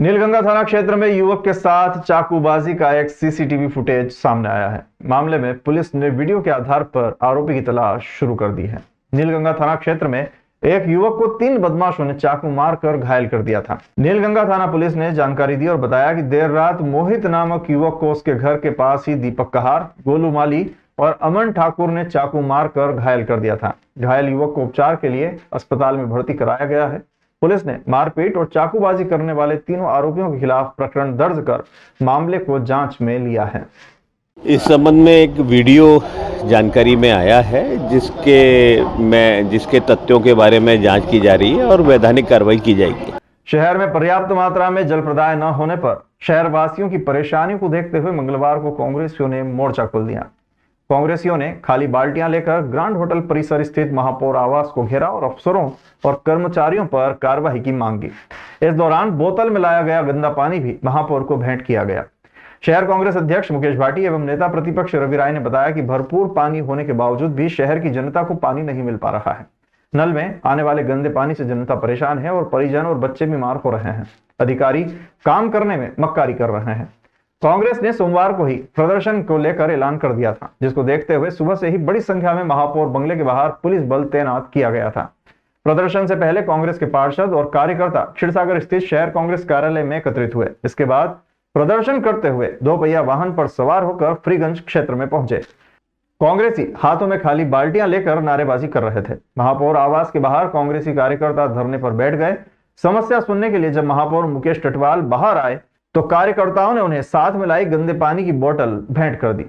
नीलगंगा थाना क्षेत्र में युवक के साथ चाकूबाजी का एक सीसीटीवी फुटेज सामने आया है। मामले में पुलिस ने वीडियो के आधार पर आरोपी की तलाश शुरू कर दी है। नीलगंगा थाना क्षेत्र में एक युवक को 3 बदमाशों ने चाकू मारकर घायल कर दिया था। नीलगंगा थाना पुलिस ने जानकारी दी और बताया कि देर रात मोहित नामक युवक को उसके घर के पास ही दीपक कहार, गोलू माली और अमन ठाकुर ने चाकू मारकर घायल कर दिया था। घायल युवक को उपचार के लिए अस्पताल में भर्ती कराया गया है। पुलिस ने मारपीट और चाकूबाजी करने वाले तीनों आरोपियों के खिलाफ प्रकरण दर्ज कर मामले को जांच में लिया है। इस संबंध में एक वीडियो जानकारी में आया है जिसके तथ्यों के बारे में जांच की जा रही है और वैधानिक कार्रवाई की जाएगी। शहर में पर्याप्त मात्रा में जल प्रदाय न होने पर शहर वासियों की परेशानियों को देखते हुए मंगलवार को कांग्रेसियों ने मोर्चा खोल दिया। कांग्रेसियों ने खाली बाल्टियां लेकर ग्रांड होटल परिसर स्थित महापौर आवास को घेरा और अफसरों और कर्मचारियों पर कार्रवाई की मांग की। इस दौरान बोतल में लाया गया गंदा पानी भी महापौर को भेंट किया गया। शहर कांग्रेस अध्यक्ष मुकेश भाटी एवं नेता प्रतिपक्ष रवि राय ने बताया कि भरपूर पानी होने के बावजूद भी शहर की जनता को पानी नहीं मिल पा रहा है। नल में आने वाले गंदे पानी से जनता परेशान है और परिजन और बच्चे बीमार हो रहे हैं। अधिकारी काम करने में मक्कारी कर रहे हैं। कांग्रेस ने सोमवार को ही प्रदर्शन को लेकर ऐलान कर दिया था, जिसको देखते हुए सुबह से ही बड़ी संख्या में महापौर बंगले के बाहर पुलिस बल तैनात किया गया था। प्रदर्शन से पहले कांग्रेस के पार्षद और कार्यकर्ता क्षीरसागर स्थित शहर कांग्रेस कार्यालय में एकत्रित हुए। इसके बाद प्रदर्शन करते हुए 2 पहिया वाहन पर सवार होकर फ्रीगंज क्षेत्र में पहुंचे। कांग्रेसी हाथों में खाली बाल्टियां लेकर नारेबाजी कर रहे थे। महापौर आवास के बाहर कांग्रेसी कार्यकर्ता धरने पर बैठ गए। समस्या सुनने के लिए जब महापौर मुकेश टटवाल बाहर आए तो कार्यकर्ताओं ने उन्हें साथ में लाई गंदे पानी की बोतल भेंट कर दी।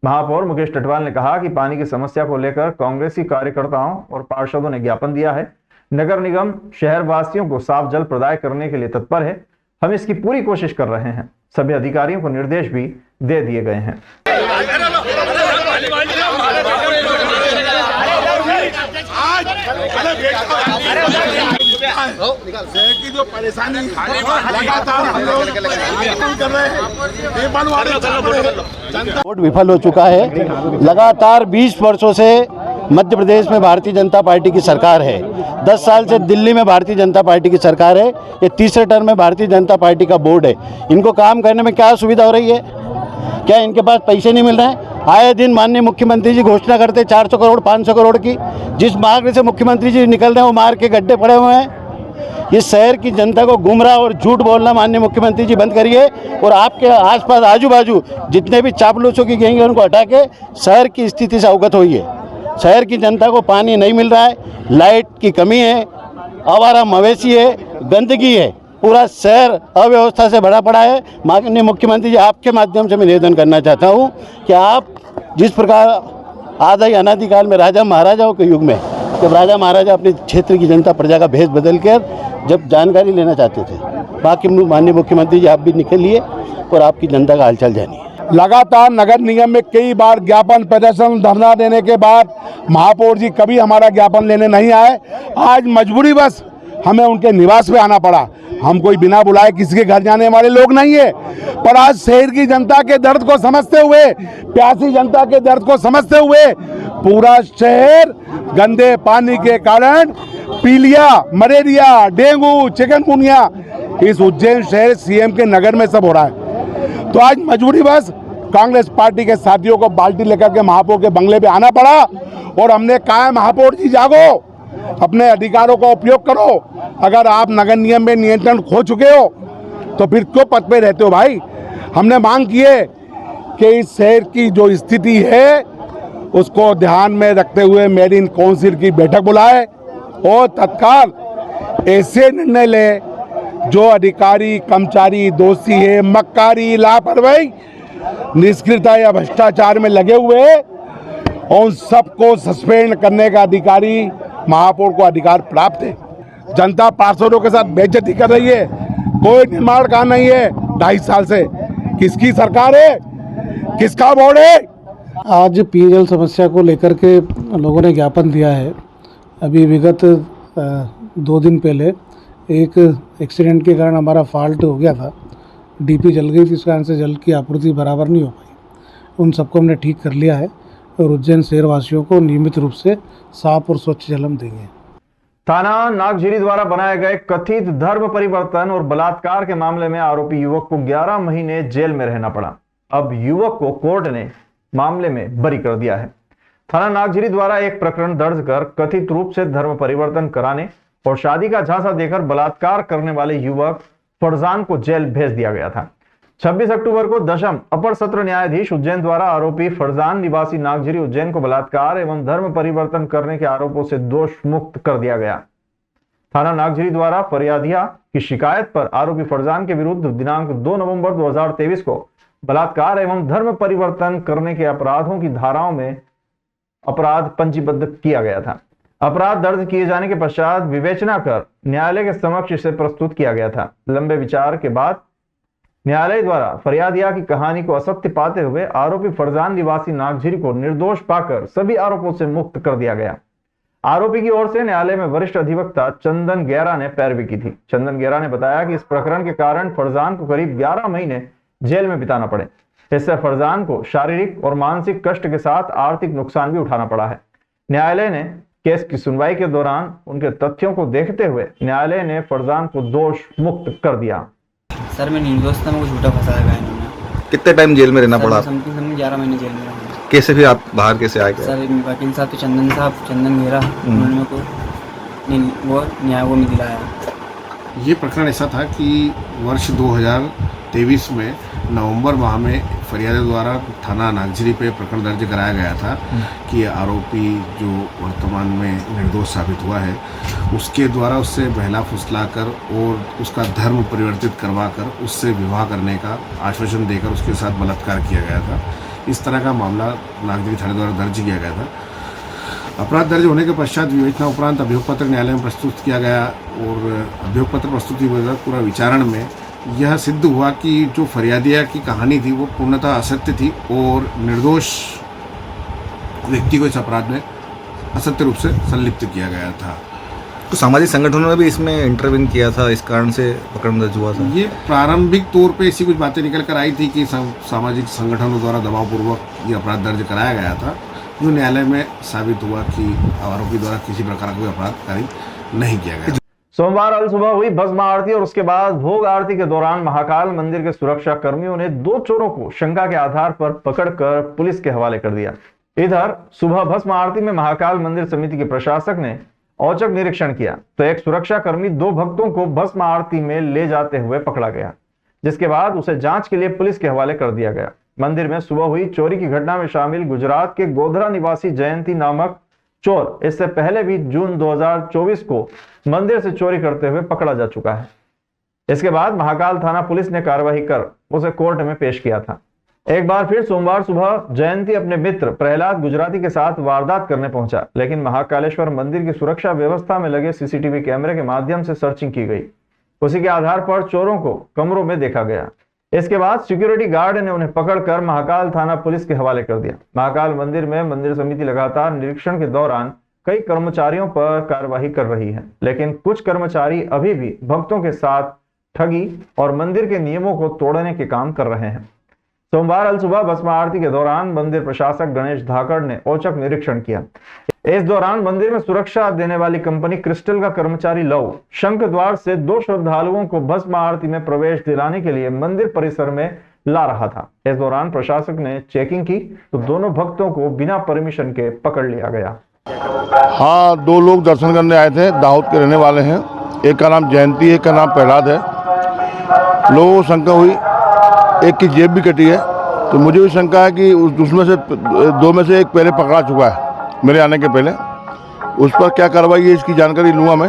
महापौर मुकेश टटवाल ने कहा कि पानी की समस्या को लेकर कांग्रेसी कार्यकर्ताओं और पार्षदों ने ज्ञापन दिया है। नगर निगम शहर वासियों को साफ जल प्रदाय करने के लिए तत्पर है। हम इसकी पूरी कोशिश कर रहे हैं। सभी अधिकारियों को निर्देश भी दे दिए गए हैं। की जो परेशानी लगातार हम लोग कर रहे हैं, वोट विफल हो चुका है। लगातार 20 वर्षों से मध्य प्रदेश में भारतीय जनता पार्टी की सरकार है। 10 साल से दिल्ली में भारतीय जनता पार्टी की सरकार है। ये तीसरे टर्म में भारतीय जनता पार्टी का बोर्ड है। इनको काम करने में क्या सुविधा हो रही है? क्या इनके पास पैसे नहीं मिल रहे हैं? आए दिन माननीय मुख्यमंत्री जी घोषणा करते 400 करोड़ 500 करोड़ की। जिस मार्ग से मुख्यमंत्री जी निकल रहे हैं वो मार्ग के गड्ढे पड़े हुए हैं। इस शहर की जनता को गुमराह और झूठ बोलना माननीय मुख्यमंत्री जी बंद करिए और आपके आसपास आजू बाजू जितने भी चापलूसों की गैंग है उनको हटा के शहर की स्थिति से अवगत होइए। शहर की जनता को पानी नहीं मिल रहा है, लाइट की कमी है, आवारा मवेशी है, गंदगी है, पूरा शहर अव्यवस्था से भरा पड़ा है। माननीय मुख्यमंत्री जी आपके माध्यम से मैं निवेदन करना चाहता हूँ कि आप जिस प्रकार आदि अनादिकाल में राजा महाराजाओं के युग में जब राजा महाराजा अपने क्षेत्र की जनता प्रजा का भेष बदल कर जब जानकारी लेना चाहते थे, बाकी माननीय मुख्यमंत्री जी आप भी निकलिए और आपकी जनता का हालचाल जानिए। लगातार नगर निगम में कई बार ज्ञापन प्रदर्शन धरना देने के बाद महापौर जी कभी हमारा ज्ञापन लेने नहीं आए। आज मजबूरी बस हमें उनके निवास पे आना पड़ा। हम कोई बिना बुलाए किसी के घर जाने वाले लोग नहीं है, पर आज शहर की जनता के दर्द को समझते हुए, प्यासी जनता के दर्द को समझते हुए पूरा शहर गंदे पानी के कारण पीलिया, मलेरिया, डेंगू, चिकनगुनिया इस उज्जैन शहर सीएम के नगर में सब हो रहा है। तो आज मजबूरी बस कांग्रेस पार्टी के साथियों को बाल्टी लेकर के महापौर के बंगले पे आना पड़ा और हमने कहा महापौर जी जागो, अपने अधिकारों का उपयोग करो। अगर आप नगर निगम में नियंत्रण खो चुके हो तो फिर क्यों पद पे रहते हो भाई? हमने मांग की है कि इस शहर की जो स्थिति है उसको ध्यान में रखते हुए मेरीन काउंसिल की बैठक बुलाए और तत्काल ऐसे निर्णय ले जो अधिकारी कर्मचारी दोषी है, मक्कारी, लापरवाही, निष्क्रियता या भ्रष्टाचार में लगे हुए और उन सबको सस्पेंड करने का अधिकारी महापौर को अधिकार प्राप्त है। जनता पार्षदों के साथ बेइज्जती कर रही है, कोई निर्माण काम नहीं है 2.5 साल से। किसकी सरकार है? किसका बोर्ड है? आज पेयजल समस्या को लेकर के लोगों ने ज्ञापन दिया है। अभी विगत 2 दिन पहले एक एक्सीडेंट के कारण हमारा फॉल्ट हो गया था, डीपी जल गई थी, इस कारण से जल की आपूर्ति बराबर नहीं हो पाई। उन सबको हमने ठीक कर लिया है और उज्जैन शहरवासियों को नियमित रूप से साफ और स्वच्छ जल हम देंगे। थाना नागझिरी द्वारा बनाए गए कथित धर्म परिवर्तन और बलात्कार के मामले में आरोपी युवक को 11 महीने जेल में रहना पड़ा। अब युवक को कोर्ट ने मामले में बरी कर दिया है। थाना नागझिरी द्वारा एक प्रकरण दर्ज कर कथित रूप से धर्म परिवर्तन कराने और शादी का झांसा देकर बलात्कार करने वाले युवक फरजान को जेल भेज दिया गया था। 26 अक्टूबर को दशम अपर सत्र न्यायाधीश उज्जैन द्वारा आरोपी फरजान निवासी नागझिरी उज्जैन को बलात्कार एवं धर्म परिवर्तन करने के आरोपों से दोष मुक्त कर दिया गया। थाना नागझिरी द्वारा फरियादिया की शिकायत पर आरोपी फरजान के विरुद्ध दिनांक 2 नवंबर 2023 को बलात्कार एवं धर्म परिवर्तन करने के अपराधों की धाराओं में अपराध पंजीबद्ध किया गया था। अपराध दर्ज किए जाने के पश्चात विवेचना कर न्यायालय के समक्ष इसे प्रस्तुत किया गया था। लंबे विचार के बाद न्यायालय द्वारा फरियादिया की कहानी को असत्य पाते हुए आरोपी फरजान निवासी नागझिरी को निर्दोष पाकर सभी आरोपों से मुक्त कर दिया गया। आरोपी की ओर से न्यायालय में वरिष्ठ अधिवक्ता चंदन गेरा ने पैरवी की थी। चंदन गेरा ने बताया कि इस प्रकरण के कारण फरजान को करीब 11 महीने जेल में बिताना पड़े। इससे फरजान को शारीरिक और मानसिक कष्ट के साथ आर्थिक नुकसान भी उठाना पड़ा है। न्यायालय ने केस की सुनवाई के दौरान उनके तथ्यों को देखते हुए न्यायालय ने फरजान को दोष मुक्त कर दिया। सर मैं निर्दोष था, मुझे झूठा फंसाया गया इन्होंने। कितने टाइम जेल में रहना पड़ा? समथिंग 11 महीने जेल में रहा। कैसे फिर आप बाहर कैसे आए? सर वकील साहब तो चंदन घेरा उन्होंने मेरे को वो न्याय वो में दिलाया। ये प्रकरण ऐसा था कि वर्ष 2023 में नवंबर माह में फरियादी द्वारा थाना नागझिरी पे प्रकरण दर्ज कराया गया था कि आरोपी जो वर्तमान में निर्दोष साबित हुआ है उसके द्वारा उससे बहला फुसला कर और उसका धर्म परिवर्तित करवा कर उससे विवाह करने का आश्वासन देकर उसके साथ बलात्कार किया गया था। इस तरह का मामला नागझिरी थाने द्वारा दर्ज किया गया था। अपराध दर्ज होने के पश्चात विवेचना उपरांत अभियोग पत्र न्यायालय में प्रस्तुत किया गया और अभियोग पत्र प्रस्तुति के बाद पूरा विचारण में यह सिद्ध हुआ कि जो फरियादिया की कहानी थी वो पूर्णतः असत्य थी और निर्दोष व्यक्ति को इस अपराध में असत्य रूप से संलिप्त किया गया था। तो सामाजिक संगठनों ने भी इसमें इंटरवीन किया था, इस कारण से प्रकरण दर्ज हुआ था। ये प्रारंभिक तौर पे ऐसी कुछ बातें निकल कर आई थी कि सामाजिक संगठनों द्वारा दबावपूर्वक ये अपराध दर्ज कराया गया था, जो न्यायालय में साबित हुआ कि आरोपी द्वारा किसी प्रकार का कोई अपराध कारित नहीं किया गया। सोमवार अल सुबह हुई भस्म आरती और उसके बाद भोग आरती के दौरान महाकाल मंदिर के सुरक्षा कर्मियों ने 2 चोरों को शंका के आधार पर पकड़कर पुलिस के हवाले कर दिया। इधर सुबह भस्म आरती में महाकाल मंदिर समिति के प्रशासक ने औचक निरीक्षण किया तो एक सुरक्षा कर्मी 2 भक्तों को भस्म आरती में ले जाते हुए पकड़ा गया, जिसके बाद उसे जांच के लिए पुलिस के हवाले कर दिया गया। मंदिर में सुबह हुई चोरी की घटना में शामिल गुजरात के गोधरा निवासी जयंती नामक चोर इससे पहले भी जून 2024 को मंदिर से चोरी करते हुए पकड़ा जा चुका है। इसके बाद महाकाल थाना पुलिस ने कार्रवाई कर उसे कोर्ट में पेश किया था। एक बार फिर सोमवार सुबह जयंती अपने मित्र प्रहलाद गुजराती के साथ वारदात करने पहुंचा, लेकिन महाकालेश्वर मंदिर की सुरक्षा व्यवस्था में लगे सीसीटीवी कैमरे के माध्यम से सर्चिंग की गई। उसी के आधार पर चोरों को कमरों में देखा गया। इसके बाद सिक्योरिटी गार्ड ने उन्हें पकड़कर महाकाल थाना पुलिस के हवाले कर दिया। महाकाल मंदिर में मंदिर समिति लगातार निरीक्षण के दौरान कई कर्मचारियों पर कार्रवाई कर रही है, लेकिन कुछ कर्मचारी अभी भी भक्तों के साथ ठगी और मंदिर के नियमों को तोड़ने के काम कर रहे हैं। सोमवार अल सुबह भस्म आरती के दौरान मंदिर प्रशासक गणेश धाकड़ ने औचक निरीक्षण किया। इस दौरान मंदिर में सुरक्षा देने वाली कंपनी क्रिस्टल का कर्मचारी लव शंख द्वार से 2 श्रद्धालुओं को भस्म आरती में प्रवेश दिलाने के लिए मंदिर परिसर में ला रहा था। इस दौरान प्रशासक ने चेकिंग की तो दोनों भक्तों को बिना परमिशन के पकड़ लिया गया। हाँ, 2 लोग दर्शन करने आए थे, दाऊद के रहने वाले हैं। एक का नाम जयंती, एक का नाम प्रहलाद है। लोगों को शंका हुई, एक की जेब भी कटी है, तो मुझे भी शंका है कि उसमें से 2 में से एक पहले पकड़ा चुका है मेरे आने के पहले। उस पर क्या कार्रवाई है इसकी जानकारी लूँगा मैं।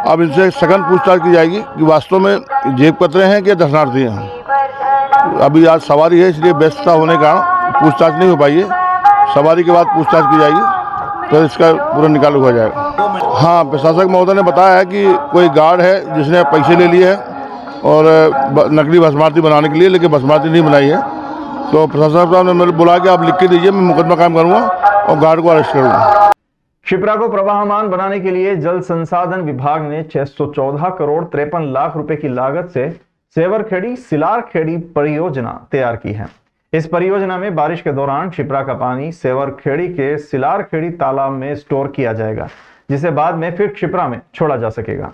अब इनसे सघन पूछताछ की जाएगी कि वास्तव में जेब कतरे हैं कि दर्शनार्थी हैं। अभी आज सवारी है, इसलिए व्यस्तता होने का पूछताछ नहीं हो पाई है। सवारी के बाद पूछताछ की जाएगी तो इसका पूरा निकाल हुआ जाएगा। हाँ, प्रशासक महोदय ने बताया है कि कोई गार्ड है जिसने पैसे ले लिए हैं और नकली भस्मारती बनाने के लिए, लेकिन भस्मारती नहीं बनाई है। तो प्रशासक साहब ने मेरे बुला के आप लिख के दीजिए, मैं मुकदमा कायम करूँगा और गार्ड को अरेस्ट करूँगा। शिप्रा को प्रवाहमान बनाने के लिए जल संसाधन विभाग ने 614 करोड़ 53 लाख रुपए की लागत से सेवरखेड़ी सिलारखेड़ी परियोजना तैयार की है। इस परियोजना में बारिश के दौरान शिप्रा का पानी सेवरखेड़ी के सिलारखेड़ी तालाब में स्टोर किया जाएगा, जिसे बाद में फिर क्षिप्रा में छोड़ा जा सकेगा।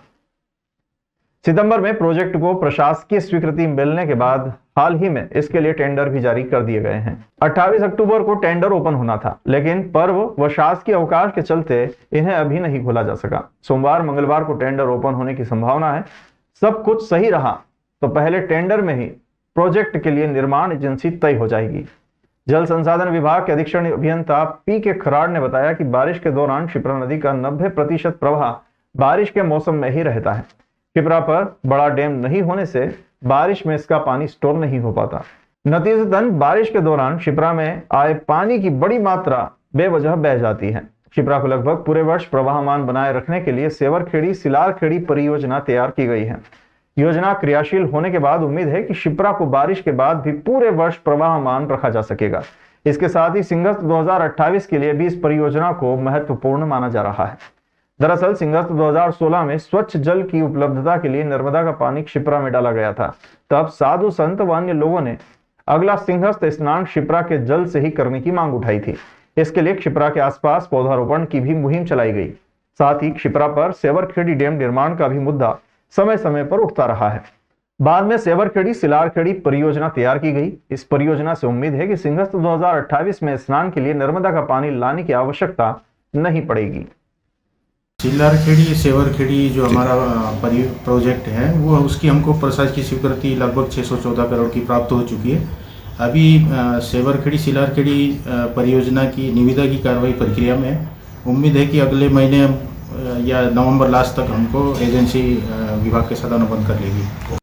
सितंबर में प्रोजेक्ट को प्रशासकीय स्वीकृति मिलने के बाद हाल ही में इसके लिए टेंडर भी जारी कर दिए गए हैं। 28 अक्टूबर को टेंडर ओपन होना था, लेकिन पर्व व शासकीय अवकाश के चलते इन्हें अभी नहीं खोला जा सका। सोमवार मंगलवार को टेंडर ओपन होने की संभावना है। सब कुछ सही रहा तो पहले टेंडर में ही प्रोजेक्ट के लिए निर्माण एजेंसी तय हो जाएगी। जल संसाधन विभाग के अधीक्षण अभियंता पी के खराड़ ने बताया कि बारिश के दौरान क्षिप्रा नदी का 90% प्रवाह बारिश के मौसम में ही रहता है। क्षिप्रा पर बड़ा डैम नहीं होने से बारिश में इसका पानी स्टोर नहीं हो पाता। नतीजतन बारिश के दौरान क्षिप्रा में आए पानी की बड़ी मात्रा बेवजह बह जाती है। क्षिप्रा को लगभग पूरे वर्ष प्रवाहमान बनाए रखने के लिए सेवरखेड़ी सिलारखेड़ी परियोजना तैयार की गई है। योजना क्रियाशील होने के बाद उम्मीद है कि क्षिप्रा को बारिश के बाद भी पूरे वर्ष प्रवाहमान रखा जा सकेगा। इसके साथ ही सिंगस्त 2028 के लिए भी इस परियोजना को महत्वपूर्ण माना जा रहा है। दरअसल सिंगस्त 2016 में स्वच्छ जल की उपलब्धता के लिए नर्मदा का पानी क्षिप्रा में डाला गया था। तब साधु संत व अन्य लोगों ने अगला सिंहस्थ स्नान क्षिप्रा के जल से ही करने की मांग उठाई थी। इसके लिए क्षिप्रा के आसपास पौधारोपण की भी मुहिम चलाई गई। साथ ही क्षिप्रा पर सेवरखेड़ी डैम निर्माण का भी मुद्दा समय समय पर उठता रहा है। बाद में सेवरखेड़ी सिलारखेड़ी परियोजना तैयार की गई। इस परियोजना से उम्मीद है कि सिंहस्थ 2028 में स्नान के लिए नर्मदा का पानी लाने की आवश्यकता नहीं पड़ेगी। सिलारखेड़ी सेवरखेड़ी जो हमारा प्रोजेक्ट है वो उसकी हमको प्रशासकीय स्वीकृति लगभग 614 करोड़ की प्राप्त हो चुकी है। अभी सेवरखेड़ी सिलारखेड़ी परियोजना की निविदा की कार्रवाई प्रक्रिया में है। उम्मीद है कि अगले महीने या नवंबर लास्ट तक हमको एजेंसी विभाग के साथ अनुबंध कर लेगी।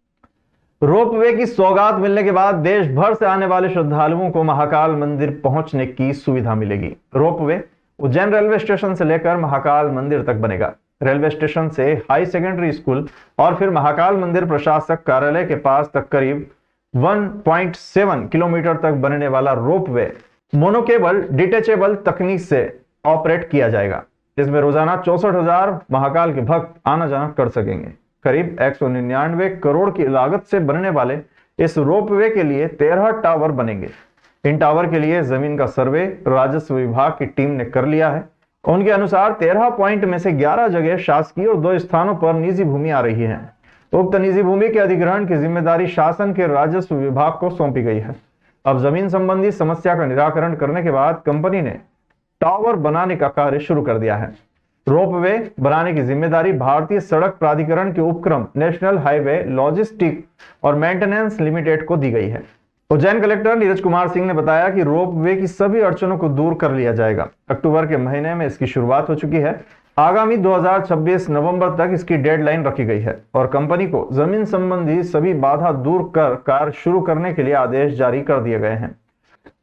रोपवे की सौगात मिलने के बाद देश भर से आने वाले श्रद्धालुओं को महाकाल मंदिर पहुंचने की सुविधा मिलेगी। रोपवे उज्जैन रेलवे स्टेशन से लेकर महाकाल मंदिर तक बनेगा। रेलवे स्टेशन से हाई सेकेंडरी स्कूल और फिर महाकाल मंदिर प्रशासक कार्यालय के पास तक करीब 1.7 किलोमीटर तक बनने वाला रोपवे मोनोकेबल डिटेचेबल तकनीक से ऑपरेट किया जाएगा, जिसमें रोजाना 64,000 महाकाल के भक्त आना जाना कर सकेंगे। करीब 199 करोड़ की लागत से बनने वाले इस रोपवे के लिए 13 टावर बनेंगे। इन टावर के लिए जमीन का सर्वे राजस्व विभाग की टीम ने कर लिया है। उनके अनुसार 13 पॉइंट में से 11 जगह शासकीय और 2 स्थानों पर निजी भूमि आ रही है। उक्त निजी भूमि के अधिग्रहण की जिम्मेदारी शासन के राजस्व विभाग को सौंपी गई है। अब जमीन संबंधी समस्या का निराकरण करने के बाद कंपनी ने टावर बनाने का कार्य शुरू कर दिया है। रोपवे बनाने की जिम्मेदारी भारतीय सड़क प्राधिकरण के उपक्रम नेशनल हाईवे लॉजिस्टिक और मेंटेनेंस लिमिटेड को दी गई है। उज्जैन कलेक्टर नीरज कुमार सिंह ने बताया कि रोपवे की सभी अड़चनों को दूर कर लिया जाएगा। अक्टूबर के महीने में इसकी शुरुआत हो चुकी है। आगामी 2026 नवंबर तक इसकी डेडलाइन रखी गई है और कंपनी को जमीन संबंधी सभी बाधा दूर कर कार्य शुरू करने के लिए आदेश जारी कर दिए गए हैं।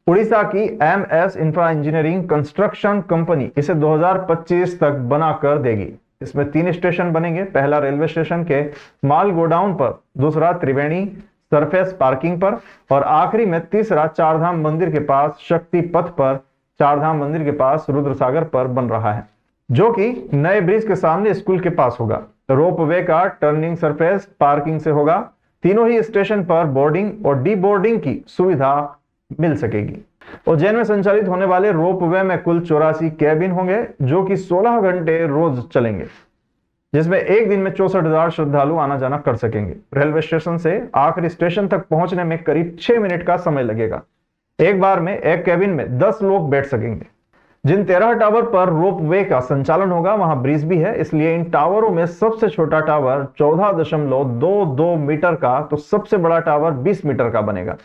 उड़ीसा की MS infra engineering construction company इसे 2025 तक बनाकर देगी। इसमें 3 स्टेशन बनेंगे। पहला रेलवे स्टेशन के माल गोडाउन पर, दूसरा त्रिवेणी सरफेस पार्किंग पर और आखिरी में तीसरा चारधाम मंदिर के पास शक्ति पथ पर, चारधाम मंदिर के पास रुद्रसागर पर बन रहा है, जो कि नए ब्रिज के सामने स्कूल के पास होगा। रोपवे का टर्निंग सरफेस पार्किंग से होगा। तीनों ही स्टेशन पर बोर्डिंग और डी बोर्डिंग की सुविधा मिल सकेगी। उज्जैन में संचालित होने वाले रोपवे में कुल 84 कैबिन होंगे, जो कि 16 घंटे रोज चलेंगे, जिसमें एक दिन में 64,000 श्रद्धालु आना जाना कर सकेंगे। रेलवे स्टेशन से आखिरी स्टेशन तक पहुंचने में करीब 6 मिनट का समय लगेगा। एक बार में एक कैबिन में 10 लोग बैठ सकेंगे। जिन 13 टावर पर रोपवे का संचालन होगा वहां ब्रिज भी है, इसलिए इन टावरों में सबसे छोटा टावर 14.22 मीटर का तो सबसे बड़ा टावर 20 मीटर का बनेगा।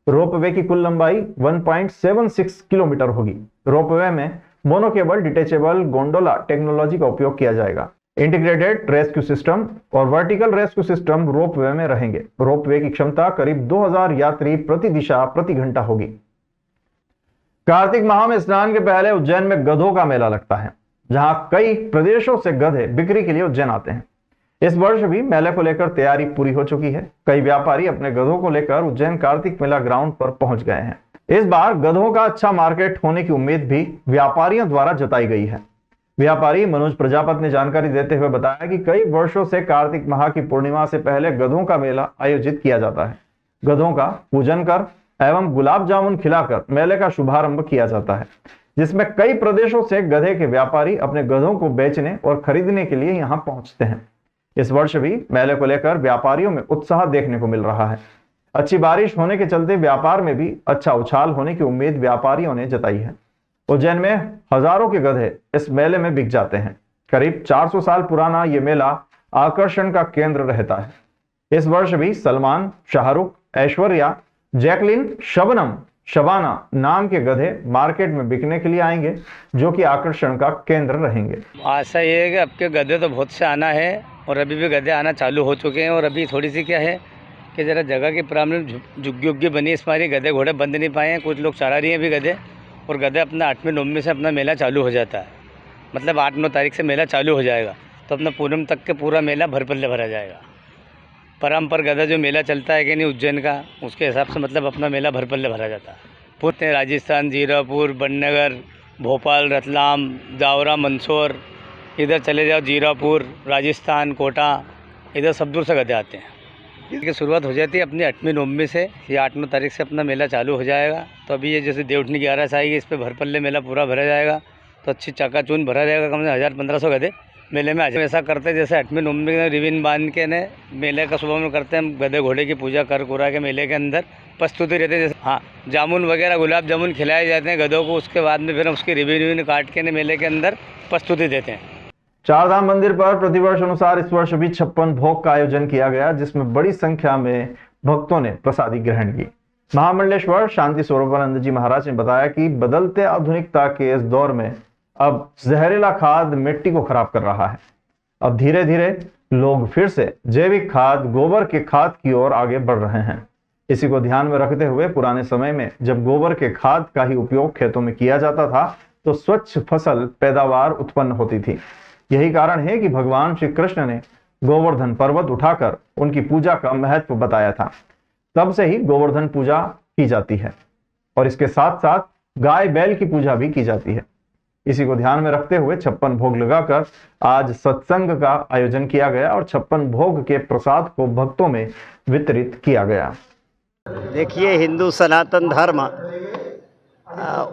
रोपवे की कुल लंबाई 1.76 किलोमीटर होगी। रोपवे में मोनोकेबल डिटेचेबल गोंडोला टेक्नोलॉजी का उपयोग किया जाएगा। इंटीग्रेटेड रेस्क्यू सिस्टम और वर्टिकल रेस्क्यू सिस्टम रोपवे में रहेंगे। रोपवे की क्षमता करीब 2000 यात्री प्रति दिशा प्रति घंटा होगी। कार्तिक माह में स्नान के पहले उज्जैन में गधों का मेला लगता है, जहां कई प्रदेशों से गधे बिक्री के लिए उज्जैन आते हैं। इस वर्ष भी मेले को लेकर तैयारी पूरी हो चुकी है। कई व्यापारी अपने गधों को लेकर उज्जैन कार्तिक मेला ग्राउंड पर पहुंच गए हैं। इस बार गधों का अच्छा मार्केट होने की उम्मीद भी व्यापारियों द्वारा जताई गई है। व्यापारी मनोज प्रजापत ने जानकारी देते हुए बताया कि कई वर्षों से कार्तिक माह की पूर्णिमा से पहले गधों का मेला आयोजित किया जाता है। गधों का पूजन कर एवं गुलाब जामुन खिलाकर मेले का शुभारंभ किया जाता है। जिसमें कई प्रदेशों से गधे के व्यापारी अपने गधों को बेचने और खरीदने के लिए यहां पहुंचते हैं। इस वर्ष भी मेले को लेकर व्यापारियों में उत्साह देखने को मिल रहा है। अच्छी बारिश होने के चलते व्यापार में भी अच्छा उछाल होने की उम्मीद व्यापारियों ने जताई है। उज्जैन में हजारों के गधे इस मेले में बिक जाते हैं। करीब 400 साल पुराना ये मेला आकर्षण का केंद्र रहता है। इस वर्ष भी सलमान, शाहरुख, ऐश्वर्या, जैकलिन, शबनम, शबाना नाम के गधे मार्केट में बिकने के लिए आएंगे, जो कि आकर्षण का केंद्र रहेंगे। आशा ये है कि अब के गधे तो बहुत से आना है और अभी भी गधे आना चालू हो चुके हैं। और अभी थोड़ी सी क्या है कि ज़रा जगह की प्रॉब्लम झुग्गी उग्गी बनी, इस मारी गधे घोड़े बंद नहीं पाए हैं। कुछ लोग चला रही हैं भी गधे, और गधे अपना 8वीं 9वीं से अपना मेला चालू हो जाता है। मतलब 8-9 तारीख से मेला चालू हो जाएगा, तो अपना पूनम तक के पूरा मेला भर पल्ले भरा जाएगा। परम्पर गधा जो मेला चलता है कि नहीं उज्जैन का, उसके हिसाब से मतलब अपना मेला भर पल्ले भरा जाता है। पूरे राजस्थान, जीरापुर, बननगर, भोपाल, रतलाम, जावरा, मंदसौर, इधर चले जाओ जीरापुर, राजस्थान, कोटा, इधर सब दूर से गधे आते हैं। इसकी शुरुआत हो जाती है अपनी 8वीं 9वीं से, या 8-9 तारीख से अपना मेला चालू हो जाएगा। तो अभी ये जैसे देवउठनी 11 से आएगी, इस पर भर पल्ले मेला पूरा भरा जाएगा, तो अच्छी चाकाचून भरा जाएगा। कम से 1000-1500 गधे मेले में आ जाए। ऐसा करते हैं जैसे 8वीं 9वीं में रिबिन बांध के ने मेले का सुबह में करते हैं, गधे घोड़े की पूजा कर कुरा के मेले के अंदर प्रस्तुति रहती है। जैसे हाँ, जामुन वगैरह गुलाब जामुन खिलाए जाते हैं गधों को, उसके बाद में फिर उसकी रिबिन काट के ने मेले के अंदर प्रस्तुति देते हैं। चारधाम मंदिर पर प्रतिवर्ष अनुसार इस वर्ष भी 56 भोग का आयोजन किया गया, जिसमें बड़ी संख्या में भक्तों ने प्रसादी ग्रहण की। महामंडलेश्वर शांति स्वरूपानंद जी महाराज ने बताया कि बदलते आधुनिकता के इस दौर में अब जहरीला खाद मिट्टी को खराब कर रहा है। अब धीरे धीरे लोग फिर से जैविक खाद, गोबर के खाद की ओर आगे बढ़ रहे हैं। इसी को ध्यान में रखते हुए पुराने समय में जब गोबर के खाद का ही उपयोग खेतों में किया जाता था, तो स्वच्छ फसल पैदावार उत्पन्न होती थी। यही कारण है कि भगवान श्री कृष्ण ने गोवर्धन पर्वत उठाकर उनकी पूजा का महत्व बताया था। तब से ही गोवर्धन पूजा की जाती है और इसके साथ साथ गाय बैल की पूजा भी की जाती है। इसी को ध्यान में रखते हुए 56 भोग लगाकर आज सत्संग का आयोजन किया गया और 56 भोग के प्रसाद को भक्तों में वितरित किया गया। देखिए, हिंदू सनातन धर्म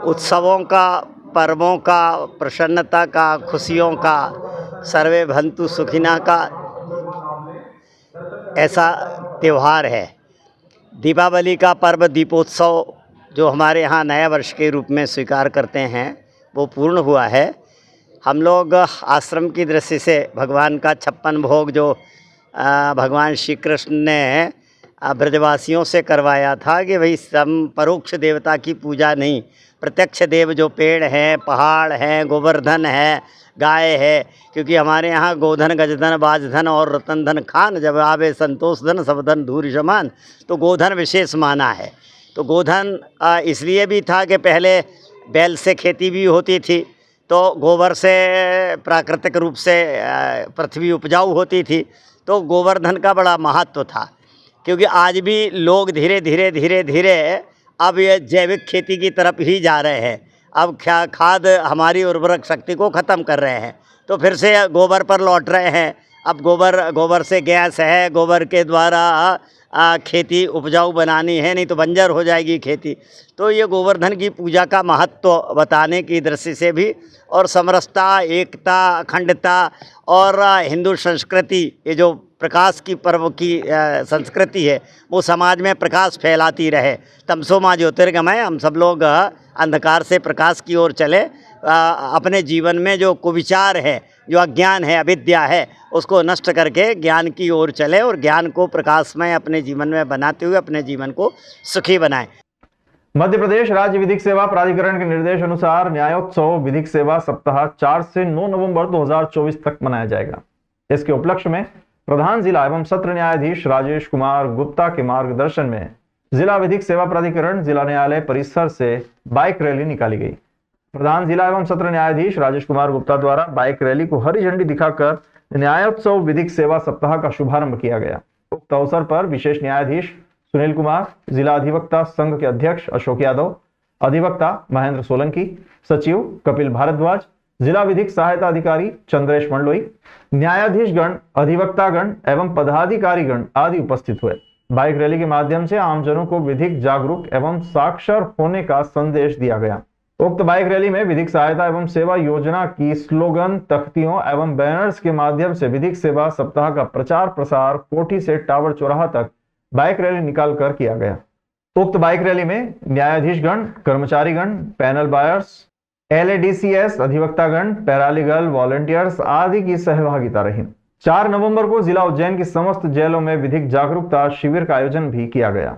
उत्सवों का, पर्वों का, प्रसन्नता का, खुशियों का, सर्वे भंतु सुखिना का ऐसा त्यौहार है। दीपावली का पर्व, दीपोत्सव जो हमारे यहाँ नया वर्ष के रूप में स्वीकार करते हैं, वो पूर्ण हुआ है। हम लोग आश्रम की दृष्टि से भगवान का 56 भोग जो भगवान श्री कृष्ण ने ब्रजवासियों से करवाया था कि भाई हम परोक्ष देवता की पूजा नहीं, प्रत्यक्ष देव जो पेड़ हैं, पहाड़ हैं, गोवर्धन है, गाय है, क्योंकि हमारे यहाँ गोधन, गजधन, बाजधन और रतन धन खान, जब आवे संतोष धन सब धन धूरि समान, तो गोधन विशेष माना है। तो गोधन इसलिए भी था कि पहले बैल से खेती भी होती थी, तो गोबर से प्राकृतिक रूप से पृथ्वी उपजाऊ होती थी, तो गोवर्धन का बड़ा महत्व था। क्योंकि आज भी लोग धीरे धीरे अब ये जैविक खेती की तरफ ही जा रहे हैं। अब खाद हमारी उर्वरक शक्ति को ख़त्म कर रहे हैं, तो फिर से गोबर पर लौट रहे हैं। अब गोबर से गैस है, गोबर के द्वारा खेती उपजाऊ बनानी है, नहीं तो बंजर हो जाएगी खेती। तो ये गोवर्धन की पूजा का महत्व बताने की दृष्टि से भी, और समरसता, एकता, अखंडता और हिंदू संस्कृति, ये जो प्रकाश की पर्व की संस्कृति है, वो समाज में प्रकाश फैलाती रहे। तमसो मा ज्योतिर्गमय, हम सब लोग अंधकार से प्रकाश की ओर चले। अपने जीवन में जो कुविचार है, जो अज्ञान है, अविद्या है, उसको नष्ट करके ज्ञान की ओर चले और ज्ञान को प्रकाशमय अपने जीवन में बनाते हुए अपने जीवन को सुखी बनाएं। मध्य प्रदेश राज्य विधिक सेवा प्राधिकरण के निर्देश अनुसार न्यायोत्सव विधिक सेवा सप्ताह 4 से 9 नवंबर 2024 तक मनाया जाएगा। इसके उपलक्ष्य में प्रधान जिला एवं सत्र न्यायाधीश राजेश कुमार गुप्ता के मार्गदर्शन में जिला विधिक सेवा प्राधिकरण जिला न्यायालय परिसर से बाइक रैली निकाली गई। प्रधान जिला एवं सत्र न्यायाधीश राजेश कुमार गुप्ता द्वारा बाइक रैली को हरी झंडी दिखाकर न्यायोत्सव विधिक सेवा सप्ताह का शुभारंभ किया गया। उक्त अवसर पर विशेष न्यायाधीश सुनील कुमार, जिला अधिवक्ता संघ के अध्यक्ष अशोक यादव, अधिवक्ता महेंद्र सोलंकी, सचिव कपिल भारद्वाज, जिला विधिक सहायता अधिकारी चंद्रेश मंडलोई, न्यायाधीशगण, अधिवक्तागण एवं पदाधिकारीगण आदि उपस्थित हुए। बाइक रैली के माध्यम से आमजनों को विधिक जागरूक एवं साक्षर होने का संदेश दिया गया। उक्त बाइक रैली में विधिक सहायता एवं सेवा योजना की स्लोगन, तख्तियों एवं बैनर्स के माध्यम से विधिक सेवा सप्ताह का प्रचार प्रसार कोठी से टावर चौराहा तक बाइक रैली निकालकर किया गया। उक्त बाइक रैली में न्यायाधीशगण, कर्मचारीगण, पैनल बायर्स, LADCS अधिवक्तागण, पैरालीगल, वॉलंटियर्स आदि की सहभागिता रही। 4 नवंबर को जिला उज्जैन की समस्त जेलों में विधिक जागरूकता शिविर का आयोजन भी किया गया।